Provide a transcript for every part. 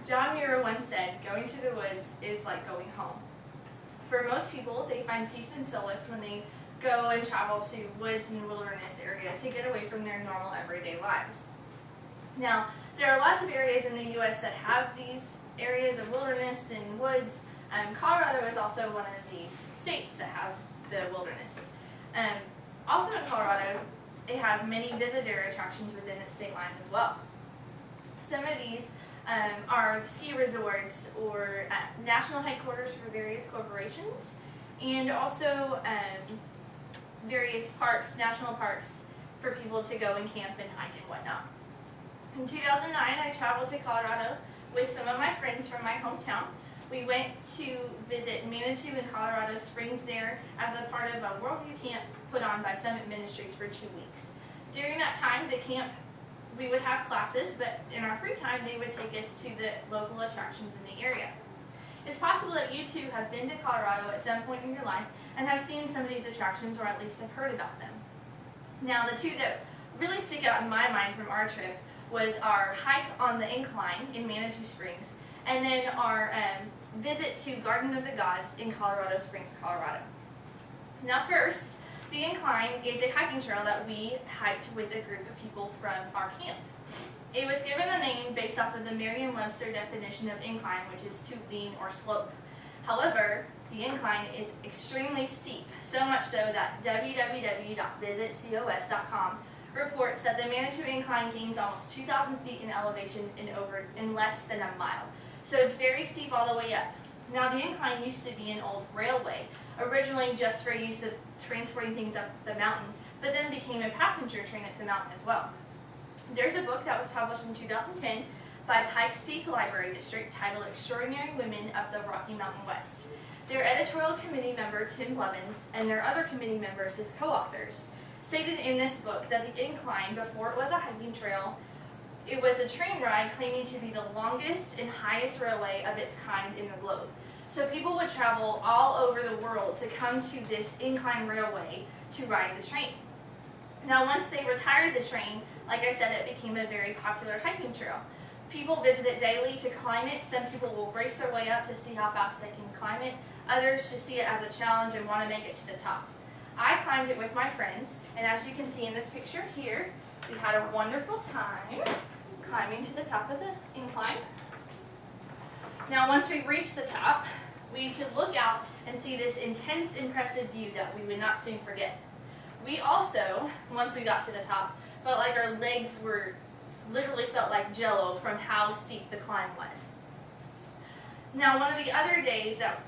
John Muir once said, "Going to the woods is like going home." For most people, they find peace and solace when they go and travel to woods and wilderness area to get away from their normal everyday lives. Now, there are lots of areas in the U.S. that have these areas of wilderness and woods. Colorado is also one of these states that has the wilderness. Also in Colorado, it has many visitor attractions within its state lines as well. Some of these are ski resorts or national headquarters for various corporations, and also various parks, national parks, for people to go and camp and hike and whatnot. In 2009, I traveled to Colorado with some of my friends from my hometown. We went to visit Manitou and Colorado Springs there as a part of a worldview camp put on by Summit Ministries for 2 weeks. During that time, the camp, we would have classes, but in our free time, they would take us to the local attractions in the area. It's possible that you too have been to Colorado at some point in your life and have seen some of these attractions, or at least have heard about them. Now, the two that really stick out in my mind from our trip was our hike on the incline in Manitou Springs, and then our visit to Garden of the Gods in Colorado Springs, Colorado. Now first, the incline is a hiking trail that we hiked with a group of people from our camp. It was given the name based off of the Merriam-Webster definition of incline, which is to lean or slope. However, the incline is extremely steep, so much so that www.visitcos.com reports that the Manitou incline gains almost 2,000 feet in elevation in less than a mile. So it's very steep all the way up. Now, the incline used to be an old railway, originally just for use of transporting things up the mountain, but then became a passenger train up the mountain as well. There's a book that was published in 2010 by Pikes Peak Library District titled "Extraordinary Women of the Rocky Mountain West." Their editorial committee member, Tim Blevins, and their other committee members, his co-authors, stated in this book that the incline, before it was a hiking trail, it was a train ride claiming to be the longest and highest railway of its kind in the globe. So people would travel all over the world to come to this incline railway to ride the train. Now, once they retired the train, like I said, it became a very popular hiking trail. People visit it daily to climb it. Some people will race their way up to see how fast they can climb it. Others just see it as a challenge and want to make it to the top. I climbed it with my friends, and as you can see in this picture here, we had a wonderful time climbing to the top of the incline. Now, once we reached the top, we could look out and see this intense, impressive view that we would not soon forget. We also, once we got to the top, felt like our legs literally felt like jello from how steep the climb was. Now, one of the other days that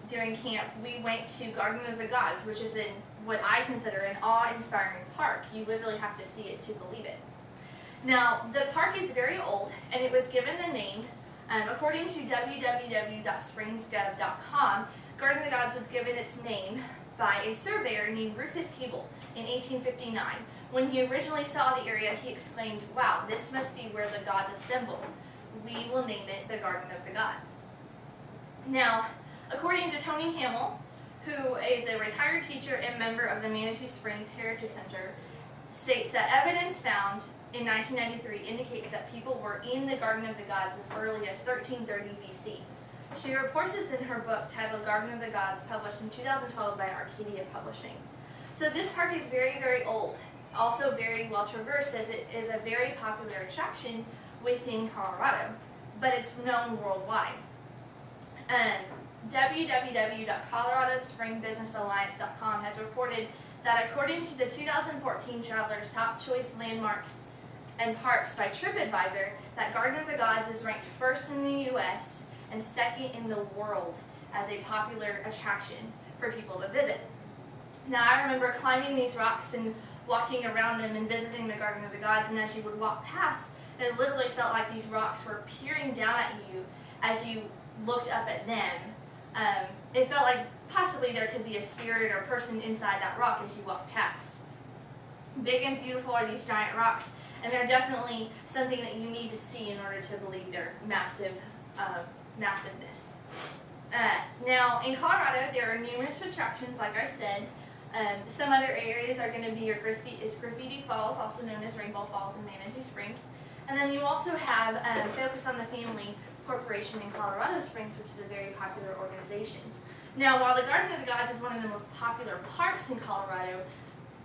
during camp, we went to Garden of the Gods, which is in what I consider an awe-inspiring park. You literally have to see it to believe it. Now, the park is very old, and it was given the name, according to www.springsgov.com, Garden of the Gods was given its name by a surveyor named Rufus Cable in 1859. When he originally saw the area, he exclaimed, "Wow, this must be where the gods assemble. We will name it the Garden of the Gods." Now, according to Tony Hamill, who is a retired teacher and member of the Manitou Springs Heritage Center, states that evidence found in 1993 indicates that people were in the Garden of the Gods as early as 1330 BC. She reports this in her book titled Garden of the Gods, published in 2012 by Arcadia Publishing. So this park is very, very old, also very well traversed, as it is a very popular attraction within Colorado, but it's known worldwide. www.coloradospringbusinessalliance.com has reported that according to the 2014 Traveler's Top Choice Landmark and Parks by TripAdvisor, that Garden of the Gods is ranked first in the U.S. and second in the world as a popular attraction for people to visit. Now, I remember climbing these rocks and walking around them and visiting the Garden of the Gods, and as you would walk past, it literally felt like these rocks were peering down at you as you looked up at them. It felt like possibly there could be a spirit or person inside that rock as you walk past. Big and beautiful are these giant rocks, and they're definitely something that you need to see in order to believe their massiveness. Now, in Colorado, there are numerous attractions, like I said. Some other areas are going to be your Graffiti Falls, also known as Rainbow Falls in Manitou Springs. And then you also have Focus on the Family Corporation in Colorado Springs, which is a very popular organization. Now, while the Garden of the Gods is one of the most popular parks in Colorado,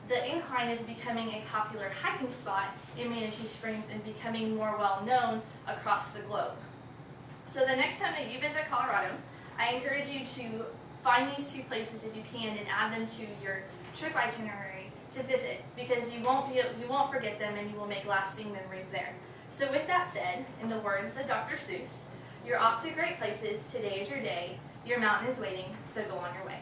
the incline is becoming a popular hiking spot in Manatee Springs and becoming more well known across the globe. So the next time that you visit Colorado, I encourage you to find these two places if you can and add them to your trip itinerary to visit, because you won't forget them and you will make lasting memories there. So with that said, in the words of Dr. Seuss, you're off to great places, today is your day, your mountain is waiting, so go on your way.